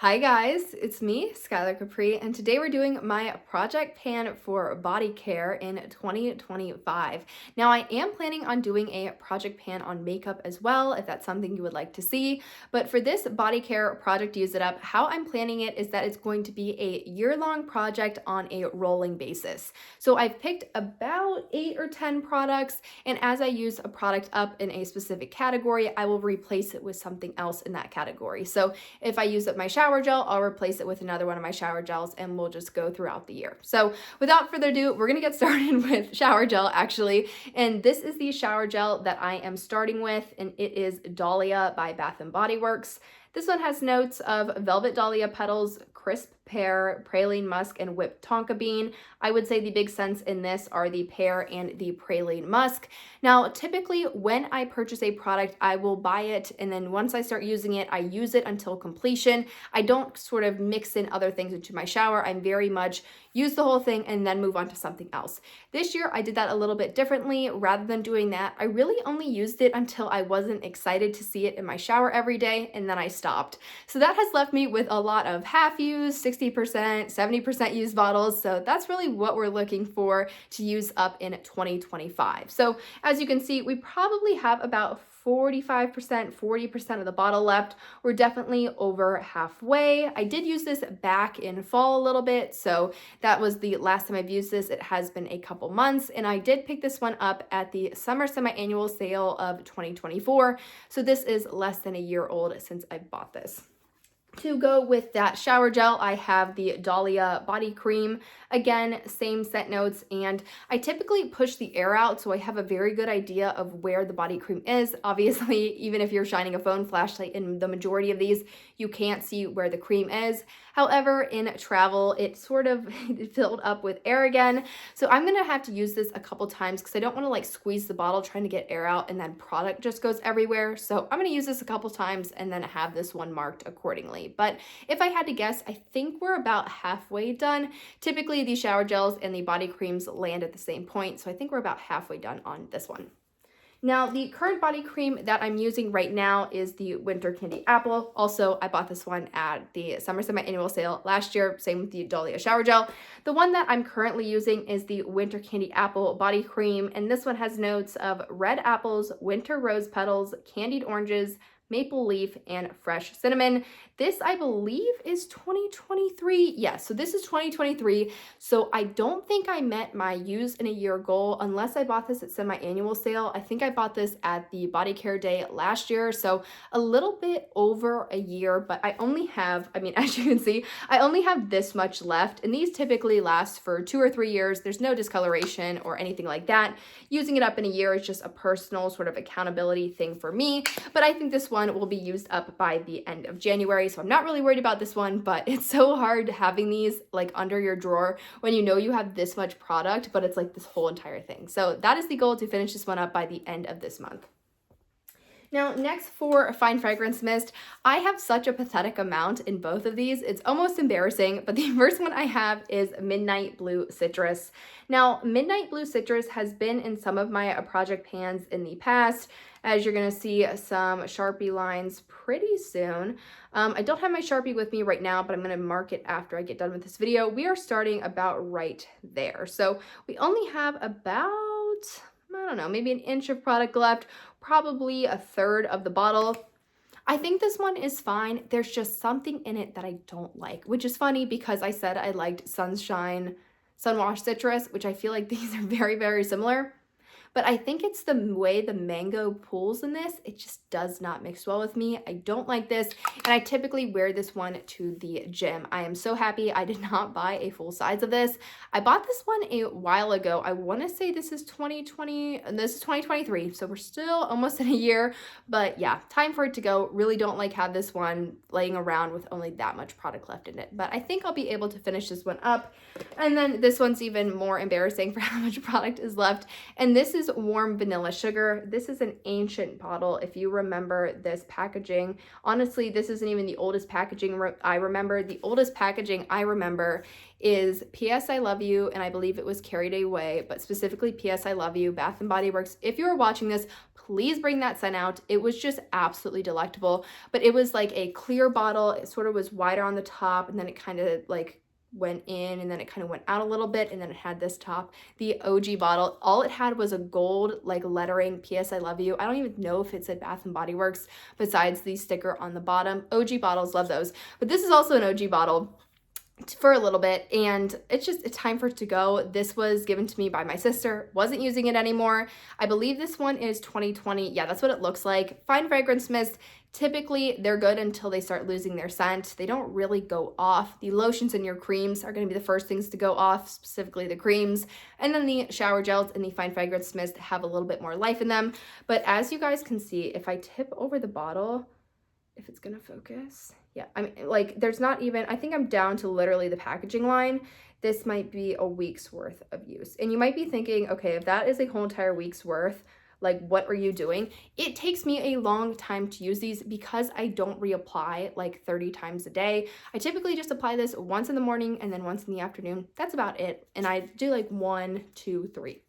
Hi guys, it's me, Skylar Capri, and today we're doing my project pan for body care in 2025. Now I am planning on doing a project pan on makeup as well, if that's something you would like to see, but for this body care project Use It Up, how I'm planning it is that it's going to be a year-long project on a rolling basis. So I've picked about 8 or 10 products, and as I use a product up in a specific category, I will replace it with something else in that category. So if I use up my shower gel, I'll replace it with another one of my shower gels and we'll just go throughout the year. So without further ado, we're gonna get started with shower gel actually. And this is the shower gel that I am starting with, and it is Dahlia by Bath and Body Works. This one has notes of velvet dahlia petals, crisp pear, praline musk, and whipped tonka bean. I would say the big scents in this are the pear and the praline musk. Now, typically when I purchase a product, I will buy it, and then once I start using it, I use it until completion. I don't sort of mix in other things into my shower. I'm very much use the whole thing and then move on to something else. This year, I did that a little bit differently. Rather than doing that, I really only used it until I wasn't excited to see it in my shower every day, and then I stopped. So that has left me with a lot of half-used, 60%, 70% used bottles. So that's really what we're looking for to use up in 2025. So as you can see, we probably have about 45%, 40% of the bottle left. We're definitely over halfway. I did use this back in fall a little bit, so that was the last time I've used this. It has been a couple months, and I did pick this one up at the summer semi-annual sale of 2024. So this is less than a year old since I bought this. To go with that shower gel, I have the Dahlia body cream. Again, same scent notes, and I typically push the air out so I have a very good idea of where the body cream is. Obviously, even if you're shining a phone flashlight in the majority of these, you can't see where the cream is. However, in travel, it sort of filled up with air again. So I'm gonna have to use this a couple times because I don't wanna like squeeze the bottle trying to get air out and then product just goes everywhere. So I'm gonna use this a couple times and then have this one marked accordingly. But if I had to guess, I think we're about halfway done. Typically, the shower gels and the body creams land at the same point, so I think we're about halfway done on this one. Now, the current body cream that I'm using right now is the Winter Candy Apple. Also, I bought this one at the summer semi-annual sale last year, same with the Dahlia shower gel. The one that I'm currently using is the Winter Candy Apple body cream, and this one has notes of red apples, winter rose petals, candied oranges, maple leaf, and fresh cinnamon. This, I believe, is 2023. Yes, so this is 2023. So I don't think I met my use in a year goal unless I bought this at semi-annual sale. I think I bought this at the body care day last year. So a little bit over a year, but I only have, as you can see, I only have this much left. And these typically last for 2 or 3 years. There's no discoloration or anything like that. Using it up in a year is just a personal sort of accountability thing for me. But I think this one will be used up by the end of January, so I'm not really worried about this one, but it's so hard having these like under your drawer when you know you have this much product, but it's like this whole entire thing. So that is the goal, to finish this one up by the end of this month. Now, next for Fine Fragrance Mist, I have such a pathetic amount in both of these. It's almost embarrassing, but the first one I have is Midnight Blue Citrus. Now, Midnight Blue Citrus has been in some of my project pans in the past, as you're gonna see some Sharpie lines pretty soon. I don't have my Sharpie with me right now, but I'm gonna mark it after I get done with this video. We are starting about right there. So we only have about, I don't know, maybe an inch of product left, probably a third of the bottle. I think this one is fine. There's just something in it that I don't like, which is funny because I said I liked Sunwash Citrus, which I feel like these are very, very similar. But I think it's the way the mango pools in this. It just does not mix well with me. I don't like this, and I typically wear this one to the gym. I am so happy I did not buy a full size of this. I bought this one a while ago. I want to say this is 2020, and this is 2023, so we're still almost in a year, but yeah, time for it to go. Really don't like have this one laying around with only that much product left in it, but I think I'll be able to finish this one up. And then this one's even more embarrassing for how much product is left, and this is Warm Vanilla Sugar. This is an ancient bottle, if you remember this packaging. Honestly, this isn't even the oldest packaging I remember. The oldest packaging I remember is P.S. I Love You, and I believe it was Carried Away, but specifically P.S. I Love You, Bath and Body Works. If you're watching this, please bring that scent out. It was just absolutely delectable, but it was like a clear bottle. It sort of was wider on the top, and then it kind of like went in, and then it kind of went out a little bit, and then it had this top. The OG bottle, all it had was a gold like lettering, PS I love you. I don't even know if it said Bath and Body Works besides the sticker on the bottom. OG bottles, love those. But this is also an OG bottle for a little bit, and it's time for it to go. This was given to me by my sister, wasn't using it anymore. I believe this one is 2020. Yeah, that's what it looks like. Fine fragrance mist. Typically, they're good until they start losing their scent. They don't really go off. The lotions and your creams are going to be the first things to go off, specifically the creams. And then the shower gels and the fine fragrance mist have a little bit more life in them. But as you guys can see, if I tip over the bottle, if it's going to focus, yeah, I mean, like, there's not even, I think I'm down to literally the packaging line. This might be a week's worth of use. And you might be thinking, okay, if that is a whole entire week's worth, like, what are you doing? It takes me a long time to use these because I don't reapply like 30 times a day. I typically just apply this once in the morning and then once in the afternoon. That's about it. And I do like 1, 2, 3.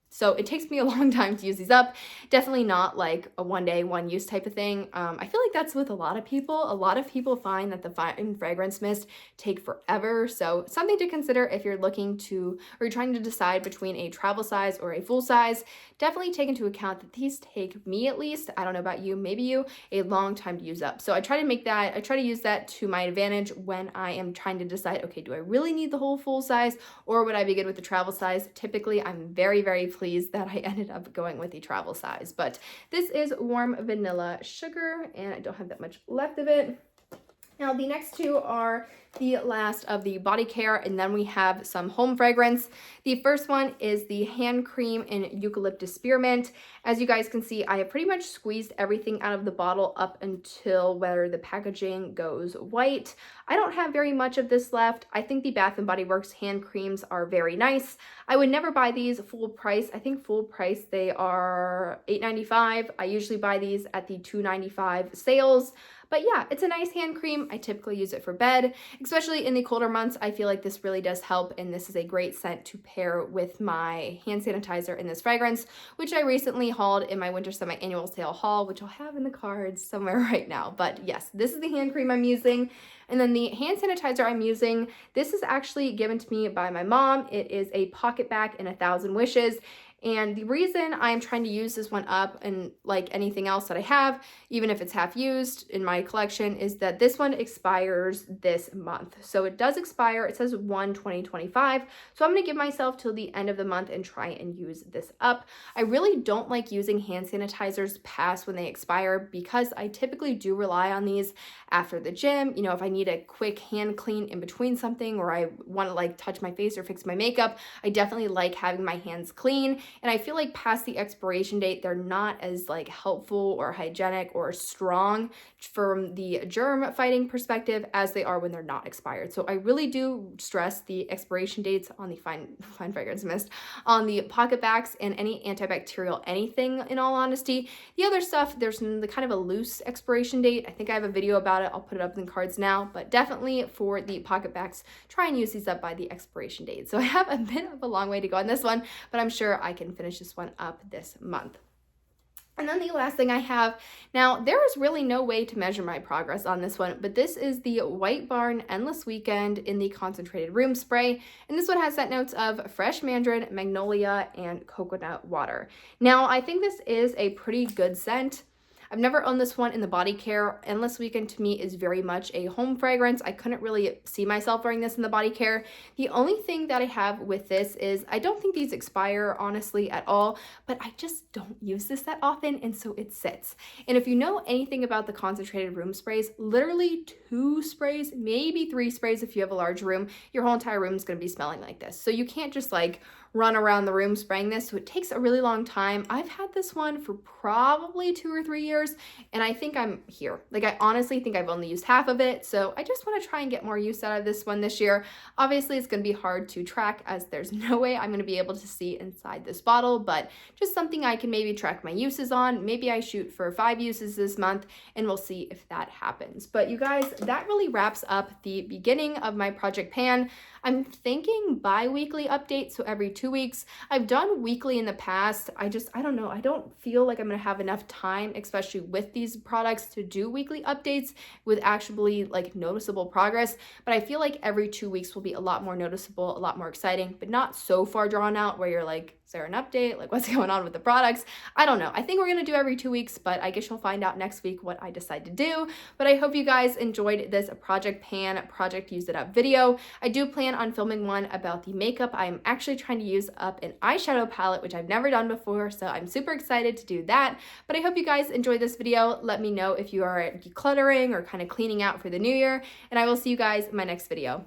So it takes me a long time to use these up. Definitely not like a one day, one use type of thing. I feel like that's with a lot of people. A lot of people find that the fine fragrance mist take forever. So something to consider if you're looking to, or you're trying to decide between a travel size or a full size. Definitely take into account that these take me, at least, I don't know about you, maybe you, a long time to use up. So I try to use that to my advantage when I am trying to decide, okay, do I really need the whole full size, or would I be good with the travel size? Typically, I'm very, very pleased that I ended up going with the travel size. But this is warm vanilla sugar, and I don't have that much left of it. Now, the next two are the last of the body care, and then we have some home fragrance. The first one is the hand cream in eucalyptus spearmint. As you guys can see, I have pretty much squeezed everything out of the bottle up until where the packaging goes white. I don't have very much of this left. I think the Bath and Body Works hand creams are very nice. I would never buy these full price. I think full price they are $8.95. I usually buy these at the $2.95 sales. But yeah, it's a nice hand cream. I typically use it for bed, especially in the colder months. I feel like this really does help, and this is a great scent to pair with my hand sanitizer in this fragrance, which I recently hauled in my winter semi-annual sale haul, which I'll have in the cards somewhere right now. But yes, this is the hand cream I'm using. And then the hand sanitizer I'm using, this is actually given to me by my mom. It is a pocket back in 1,000 Wishes. And the reason I'm trying to use this one up, and like anything else that I have, even if it's half used in my collection, is that this one expires this month. So it does expire. It says 1/2025. So I'm going to give myself till the end of the month and try and use this up. I really don't like using hand sanitizers past when they expire because I typically do rely on these after the gym. You know, if I need a quick hand clean in between something, or I want to like touch my face or fix my makeup, I definitely like having my hands clean. And I feel like past the expiration date, they're not as like helpful or hygienic or strong from the germ fighting perspective as they are when they're not expired. So I really do stress the expiration dates on the fine fragrance mist, on the pocket backs, and any antibacterial anything, in all honesty. The other stuff, there's the kind of a loose expiration date. I think I have a video about it. I'll put it up in the cards now, but definitely for the pocket backs, try and use these up by the expiration date. So I have a bit of a long way to go on this one, but I'm sure I can finish this one up this month. And then the last thing I have, now there is really no way to measure my progress on this one, but this is the White Barn Endless Weekend in the concentrated room spray. And this one has scent notes of fresh mandarin, magnolia, and coconut water. Now I think this is a pretty good scent. I've never owned this one in the body care. Endless Weekend to me is very much a home fragrance. I couldn't really see myself wearing this in the body care. The only thing that I have with this is I don't think these expire honestly at all, but I just don't use this that often, and so it sits. And if you know anything about the concentrated room sprays, literally 2 sprays, maybe 3 sprays if you have a large room, your whole entire room is going to be smelling like this. So you can't just like run around the room spraying this, so it takes a really long time. I've had this one for probably 2 or 3 years. years, and I think I'm here. Like, I honestly think I've only used half of it, so I just want to try and get more use out of this one this year. Obviously, it's going to be hard to track as there's no way I'm going to be able to see inside this bottle, but just something I can maybe track my uses on. Maybe I shoot for 5 uses this month, and we'll see if that happens. But you guys, that really wraps up the beginning of my project pan. I'm thinking bi-weekly updates, so every 2 weeks. I've done weekly in the past. I don't know. I don't feel like I'm going to have enough time, especially with these products, to do weekly updates with actually like noticeable progress. But I feel like every 2 weeks will be a lot more noticeable, a lot more exciting, but not so far drawn out where you're like, is there an update? Like, what's going on with the products? I don't know. I think we're going to do every 2 weeks, but I guess you'll find out next week what I decide to do. But I hope you guys enjoyed this project pan, project use it up video. I do plan on filming one about the makeup. I'm actually trying to use up an eyeshadow palette, which I've never done before, so I'm super excited to do that. But I hope you guys enjoyed this video. Let me know if you are decluttering or kind of cleaning out for the new year, and I will see you guys in my next video.